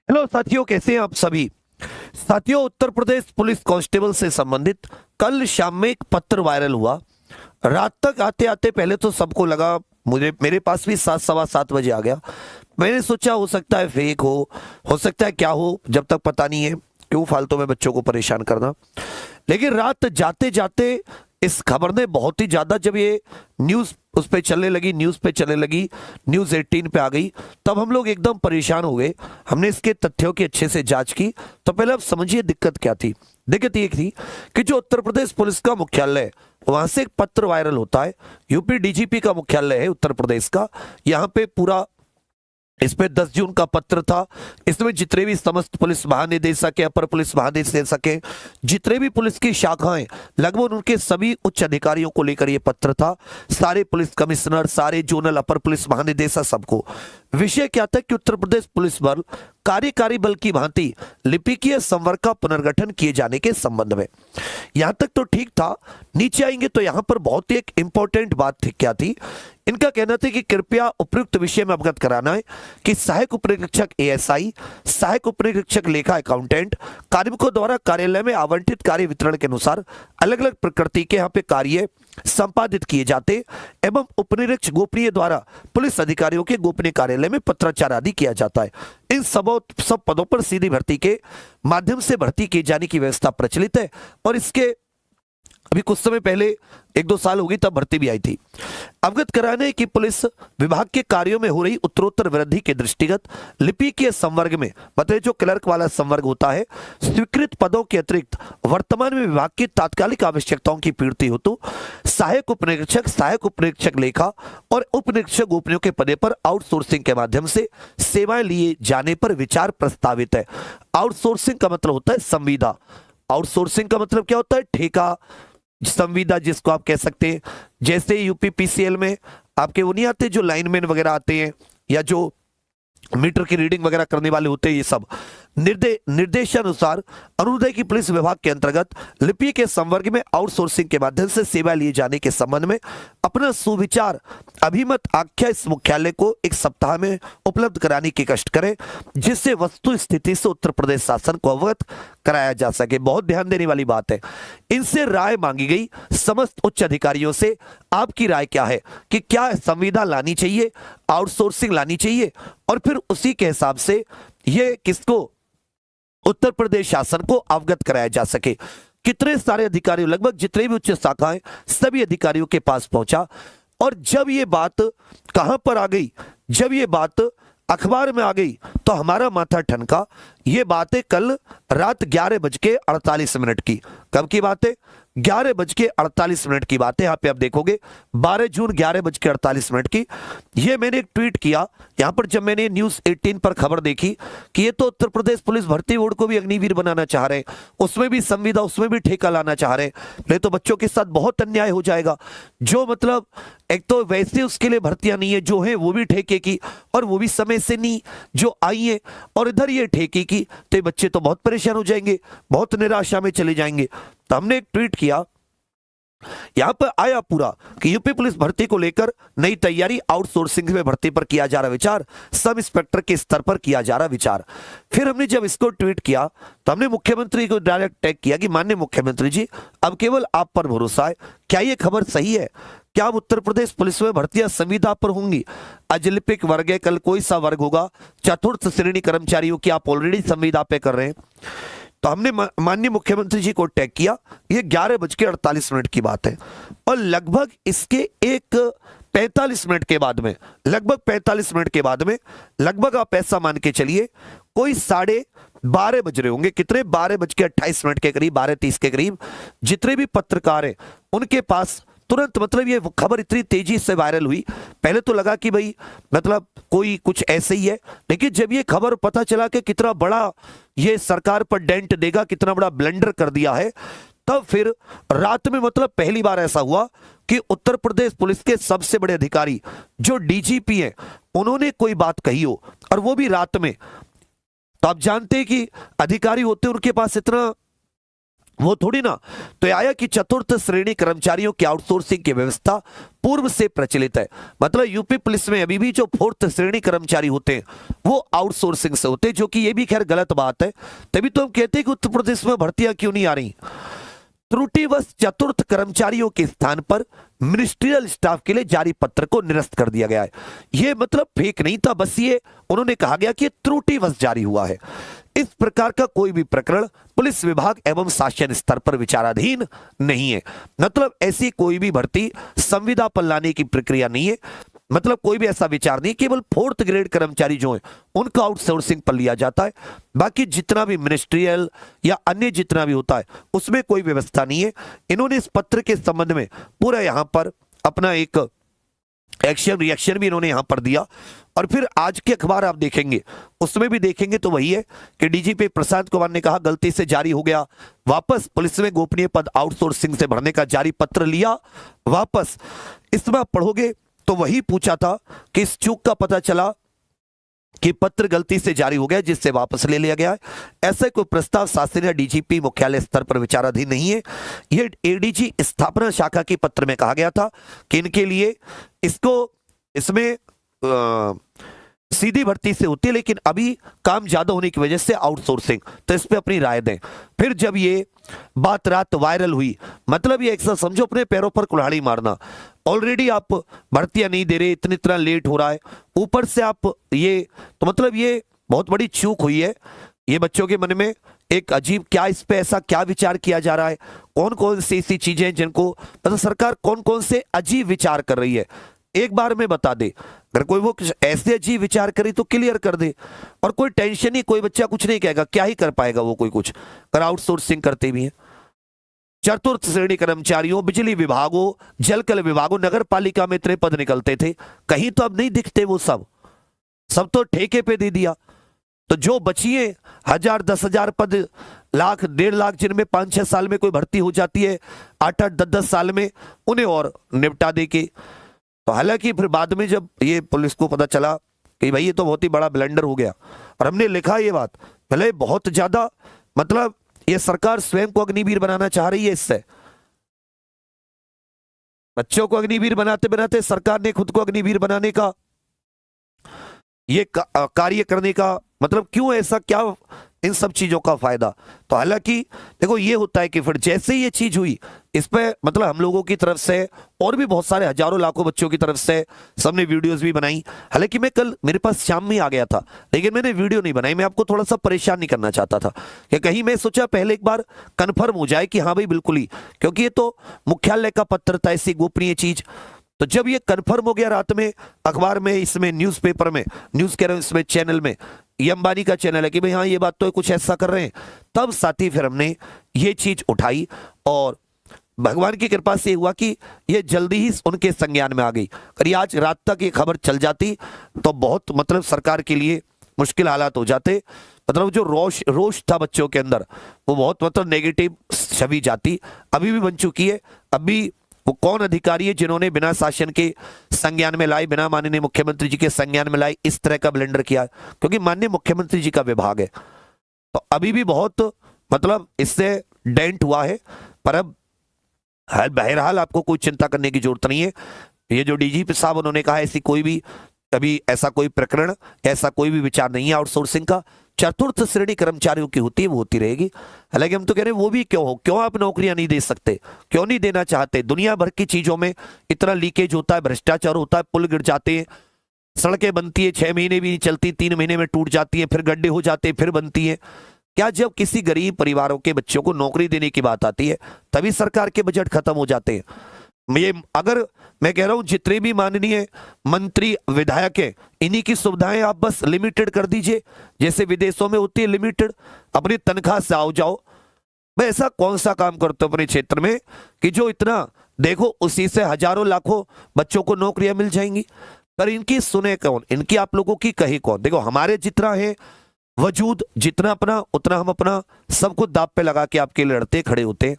Hello साथियों, कैसे हैं आप सभी। साथियों, उत्तर प्रदेश पुलिस कांस्टेबल से संबंधित कल शाम में एक पत्र वायरल हुआ। रात तक आते आते पहले तो सबको लगा, मुझे मेरे पास भी 7 सवा 7 बजे आ गया। मैंने सोचा हो सकता है फेक हो सकता है क्या हो, जब तक पता नहीं है क्यों फालतू में बच्चों को परेशान करना। लेकिन रात जाते जाते इस खबर ने बहुत ही ज्यादा, जब ये न्यूज उस पे चलने लगी, न्यूज 18 पे आ गई, तब हम लोग एकदम परेशान हो गए। हमने इसके तथ्यों की अच्छे से जांच की। तो पहले आप समझिए दिक्कत क्या थी। दिक्कत ये थी कि जो उत्तर प्रदेश पुलिस का मुख्यालय है, वहां से एक पत्र वायरल होता है। यूपी डीजीपी का मुख्यालय है उत्तर प्रदेश का। यहाँ पे पूरा इस पे 10 जून का पत्र था। इसमें जितने भी समस्त पुलिस महानिदेशक है, अपर पुलिस महानिदेशक है, जितने भी पुलिस की शाखाएं, लगभग उनके सभी उच्च अधिकारियों को लेकर यह पत्र था। सारे पुलिस कमिश्नर, सारे जोनल अपर पुलिस महानिदेशक, सबको विषय क्या था कि उत्तर प्रदेश पुलिस बल कार्यकारी बल की भांति लिपिकीय संवर्ग का पुनर्गठन किए जाने के संबंध में। यहां तक तो ठीक था। नीचे आएंगे तो यहां पर बहुत ही एक इंपॉर्टेंट बात थी। क्या थी? इनका कहना था कि कृपया उपयुक्त विषय में अवगत कराना है कि सहायक उपनिरीक्षक एएसआई, सहायक उपनिरीक्षक लेखा अकाउंटेंट कार्मिकों द्वारा कार्यालय में आवंटित कार्य वितरण के अनुसार अलग अलग प्रकृति के यहाँ पे कार्य संपादित किए जाते एवं उपनिरीक्षक गोपनीय द्वारा पुलिस अधिकारियों के गोपनीय कार्यालय में पत्राचार आदि किया जाता है। इन सब पदों पर सीधी भर्ती के माध्यम से भर्ती किए जाने की व्यवस्था प्रचलित है और इसके अभी कुछ समय पहले 1-2 साल हो गई तब भर्ती भी आई थी। अवगत कराने की पुलिस विभाग के कार्यों में हो रही उत्तरोत्तर वृद्धि के दृष्टिगत लिपिकीय संवर्ग में, मतलब जो क्लर्क वाला संवर्ग होता है, स्वीकृत पदों के अतिरिक्त वर्तमान में विभाग की तात्कालिक आवश्यकताओं की पूर्ति हेतु सहायक उपनिरीक्षक लेखा और उपनिरीक्षक गोपनीयों के पदे पर आउटसोर्सिंग के माध्यम से सेवाएं लिए जाने पर विचार प्रस्तावित है। आउटसोर्सिंग का मतलब होता है संविदा। आउटसोर्सिंग का मतलब क्या होता है? ठेका, संविदा जिसको आप कह सकते हैं। जैसे यूपीपीसीएल में आपके वो नहीं आते जो लाइनमैन वगैरह आते हैं, या जो मीटर की रीडिंग वगैरह करने वाले होते हैं, ये सब निर्देशानुसार अनुदाय की पुलिस विभाग के अंतर्गत लिपि के संवर्ग में आउटसोर्सिंग के माध्यम से सेवा लिए जाने के संबंध में अपना सुविचार अभिमत आख्या इस मुख्यालय को 1 सप्ताह में उपलब्ध कराने की कष्ट करें, जिससे वस्तु स्थिति से उत्तर प्रदेश शासन को अवगत कराया जा सके। बहुत ध्यान देने वाली बात है। इनसे राय मांगी गई समस्त उच्च अधिकारियों से, आपकी राय क्या है कि क्या संविदा लानी चाहिए, आउटसोर्सिंग लानी चाहिए, और फिर उसी के हिसाब से ये किसको, उत्तर प्रदेश शासन को अवगत कराया जा सके। कितने सारे अधिकारियों, लगभग जितने भी उच्च शाखाएं, सभी अधिकारियों के पास पहुंचा। और जब ये बात कहां पर आ गई, जब ये बात अखबार में आ गई तो हमारा माथा ठनका। ये बातें कल रात 11:48 की। कब की बात है? 11:48 की बात है। यहाँ पे आप देखोगे 12 जून 11:48 की। ये मैंने एक ट्वीट किया यहाँ पर, जब मैंने न्यूज 18 पर खबर देखी कि ये तो उत्तर प्रदेश पुलिस भर्ती बोर्ड को भी अग्निवीर बनाना चाह रहे हैं, उसमें भी संविदा, उसमें भी ठेका लाना चाह रहे हैं। नहीं तो बच्चों के साथ बहुत अन्याय हो जाएगा। जो मतलब एक तो वैसे उसके लिए भर्तियां नहीं है, जो है वो भी ठेके की, और वो भी समय से नहीं जो आई है, और इधर ये ठेके की, तो ये बच्चे तो बहुत परेशान हो जाएंगे, बहुत निराशा में चले जाएंगे। तो हमने एक ट्वीट किया, यहां पर आया पूरा कि यूपी पुलिस भर्ती को लेकर नई तैयारी, आउटसोर्सिंग में भर्ती पर किया जा रहा विचार, सब इंस्पेक्टर के स्तर पर किया जा रहा विचार। फिर हमने जब इसको ट्वीट किया तो हमने मुख्यमंत्री को डायरेक्ट टैग किया कि माननीय मुख्यमंत्री जी, अब केवल आप पर भरोसा है। क्या ये खबर सही है? क्या अब उत्तर प्रदेश पुलिस में भर्तियां संविदा पर होंगी? आज लिपिक वर्ग है, कल कोई सा वर्ग होगा, चतुर्थ श्रेणी कर्मचारियों की आप ऑलरेडी संविदा पे कर रहे हैं। तो हमने माननीय मुख्यमंत्री जी को टैग किया। ये 11:48 की बात है, और लगभग इसके 45 मिनट के बाद में, लगभग 45 मिनट के बाद में, लगभग आप ऐसा मान के चलिए कोई 12:30 बज रहे होंगे। कितने? 12:28 के करीब, 12:30 के करीब, जितने भी पत्रकार हैं उनके पास तुरंत, मतलब ये खबर इतनी तेजी से वायरल हुई, पहले तो लगा कि भाई मतलब कोई कुछ ऐसे ही है, लेकिन जब ये खबर पता चला कि कितना बड़ा ये सरकार पर डेंट देगा, कितना बड़ा ब्लंडर कर दिया है, तब फिर रात में, मतलब पहली बार ऐसा हुआ कि उत्तर प्रदेश पुलिस के सबसे बड़े अधिकारी जो डीजीपी हैं, उन्होंने कोई बात कही हो, और वो भी रात में। तो आप जानते हैं कि अधिकारी होते हैं, उनके पास इतना वो थोड़ी ना। तो आया कि चतुर्थ श्रेणी कर्मचारियों की आउटसोर्सिंग की व्यवस्था पूर्व से प्रचलित है। मतलब यूपी पुलिस में अभी भी जो फोर्थ श्रेणी कर्मचारी होते हैं वो आउटसोर्सिंग से होते हैं, जो कि ये भी खैर गलत बात है। तभी तो हम कहते हैं कि उत्तर प्रदेश में भर्तियां क्यों नहीं आ रही। त्रुटिवश चतुर्थ कर्मचारियों के स्थान पर मिनिस्ट्रियल स्टाफ के लिए जारी पत्र को निरस्त कर दिया गया है। यह मतलब फेक नहीं था, बस ये उन्होंने कहा गया कि त्रुटिवश जारी हुआ है। इस प्रकार का कोई भी प्रकरण पुलिस विभाग एवं शासन स्तर पर विचाराधीन नहीं है। मतलब ऐसी कोई भी भर्ती संविदा पर लाने की प्रक्रिया नहीं है। मतलब कोई भी ऐसा विचार नहीं, केवल फोर्थ ग्रेड कर्मचारी जो है उनका आउटसोर्सिंग पर लिया जाता है। बाकी जितना भी मिनिस्ट्रियल या अन्य जितना भी होता है उसमें कोई व्यवस्था नहीं है। इन्होंने इस पत्र के संबंध में पूरा यहां पर अपना एक एक्शन रिएक्शन भी इन्होंने यहां पर दिया। और फिर आज के अखबार आप देखेंगे उसमें भी देखेंगे तो वही है कि डीजीपी प्रशांत कुमार ने कहा गलती से जारी हो गया वापस, पुलिस में गोपनीय पद आउटसोर्सिंग से भरने का जारी पत्र लिया वापस। इसमें आप पढ़ोगे तो वही पूछा था कि इस चूक का पता चला कि पत्र गलती से जारी हो गया जिससे वापस ले लिया गया है। ऐसा कोई प्रस्ताव शासन या डीजीपी मुख्यालय स्तर पर विचाराधीन नहीं है। यह एडीजी स्थापना शाखा के पत्र में कहा गया था कि इनके लिए इसमें सीधी भर्ती से होती है, लेकिन अभी काम ज्यादा होने की वजह से आउटसोर्सिंग। तो इस पे अपनी राय दें। फिर जब ये बात रात वायरल हुई, मतलब ये ऐसा समझो अपने पैरों पर कुल्हाड़ी मारना। ऑलरेडी आप भर्तियां नहीं दे रहे, इतना लेट हो रहा है, ऊपर से आप ये, तो मतलब ये बहुत बड़ी चूक हुई है। ये बच्चों के मन में एक अजीब, क्या इस पे ऐसा क्या विचार किया जा रहा है, कौन कौन सी ऐसी चीजें जिनको मतलब सरकार कौन कौन से अजीब विचार कर रही है, एक बार में बता दे। अगर कोई वो ऐसे अजीब विचार करे तो क्लियर कर दे, और कोई टेंशन ही, कोई बच्चा कुछ नहीं कहेगा, क्या ही कर पाएगा वो कोई कुछ, अगर आउटसोर्सिंग करते भी हैं। चतुर्थ श्रेणी कर्मचारियों, बिजली विभागों, जलकल विभागों, नगर पालिका में इतने पद निकलते थे, कहीं तो अब नहीं दिखते वो सब तो ठेके पे दे दिया। तो जो बचिए 1000 10,000 पद, लाख 1.5 लाख, जिनमें 5-6 साल में कोई भर्ती हो जाती है, 8-8 10-10 साल में, उन्हें और निपटा दे के। तो हालांकि फिर बाद में जब ये पुलिस को पता चला कि भाई ये तो बहुत ही बड़ा ब्लंडर हो गया, और हमने लिखा ये बात, भले बहुत ज्यादा, मतलब ये सरकार स्वयं को अग्निवीर बनाना चाह रही है। इससे बच्चों को अग्निवीर बनाते बनाते सरकार ने खुद को अग्निवीर बनाने का, ये कार्य करने का मतलब क्यों, ऐसा क्या इन सब चीजों का फायदा। तो हालांकि देखो ये होता है कि फिर जैसे ये चीज हुई, इस पे मतलब हम लोगों की तरफ से और भी बहुत सारे हजारों लाखों बच्चों की तरफ से सबने वीडियोस भी बनाई। हालांकि मैं कल, मेरे पास शाम में आ गया था, लेकिन मैंने वीडियो नहीं बनाई, मैं आपको थोड़ा सा परेशान नहीं करना चाहता था कि कहीं, मैं सोचा पहले एक बार कंफर्म हो जाए कि हाँ भाई बिल्कुल ही, क्योंकि ये तो मुख्यालय का पत्र था, ऐसी गोपनीय चीज। तो जब ये कंफर्म हो गया रात में अखबार में, इसमें न्यूज़पेपर में, न्यूज कह रहे हैं इसमें चैनल में, ये अंबानी का चैनल है कि भाई हाँ ये बात तो कुछ ऐसा कर रहे हैं, तब साथी फिर हमने ये चीज उठाई, और भगवान की कृपा से हुआ कि ये जल्दी ही उनके संज्ञान में आ गई। अगर आज रात तक ये खबर चल जाती तो बहुत मतलब सरकार के लिए मुश्किल हालात हो जाते। मतलब जो रोष था बच्चों के अंदर, वो बहुत मतलब नेगेटिव छवि जाती, अभी भी बन चुकी है। अभी वो कौन अधिकारी है जिन्होंने बिना शासन के संज्ञान में लाए, बिना माननीय मुख्यमंत्री जी के संज्ञान में लाए इस तरह का ब्लेंडर किया, क्योंकि माननीय मुख्यमंत्री जी का विभाग है। तो अभी भी बहुत मतलब इससे डेंट हुआ है, पर अब बहरहाल आपको कोई चिंता करने की जरूरत नहीं है। ये जो डीजीपी साहब उन्होंने कहा, ऐसी कोई भी अभी ऐसा कोई प्रकरण, ऐसा कोई भी विचार नहीं है आउटसोर्सिंग का। चतुर्थ श्रेणी कर्मचारियों की होती है, वो होती रहेगी। हालांकि हम तो कह रहे हैं वो भी क्यों हो, क्यों आप नौकरियां नहीं दे सकते, क्यों नहीं देना चाहते। दुनिया भर की चीजों में इतना लीकेज होता है, भ्रष्टाचार होता है, पुल गिर जाते हैं, सड़कें बनती है 6 महीने भी नहीं चलती, 3 महीने में टूट जाती है, फिर गड्ढे हो जाते हैं, फिर बनती है। क्या जब किसी गरीब परिवारों के बच्चों को नौकरी देने की बात आती है तभी सरकार के बजट खत्म हो जाते हैं। ये अगर मैं कह रहा हूं जितने भी माननीय मंत्री विधायक है, इन्हीं की सुविधाएं आप बस लिमिटेड कर दीजिए, जैसे विदेशों में होती है लिमिटेड, अपनी तनख्वाह से आओ जाओ। मैं ऐसा कौन सा काम करता हूं अपने क्षेत्र में कि जो इतना, देखो उसी से हजारों लाखों बच्चों को नौकरियां मिल जाएंगी, पर इनकी सुने कौन, इनकी आप लोगों की कही कौन। देखो हमारे जितना है वजूद, जितना अपना उतना हम अपना सब कुछ दांव पे लगा के आपके लिए लड़ते खड़े होते हैं।